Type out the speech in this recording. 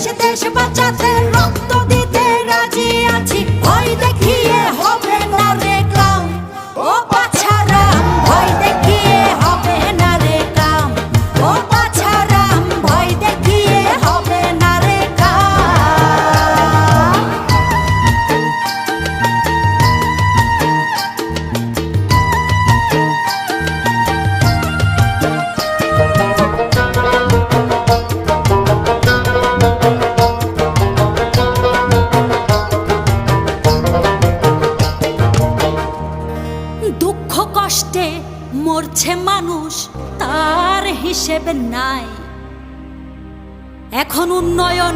দেশ দেশ বাঁচাতে রক্ত দিতে রাজি আছি। ভয় দেখিয়ে হবে না রে কাম, ও পাছারাম ভয় দেখিয়ে হবে না রে কাম, ও পাছারাম ভয় দেখিয়ে হবে না রে কাম। দুঃখ কষ্টে মরছে মানুষ, তার হিসেব নাই। এখন উন্নয়ন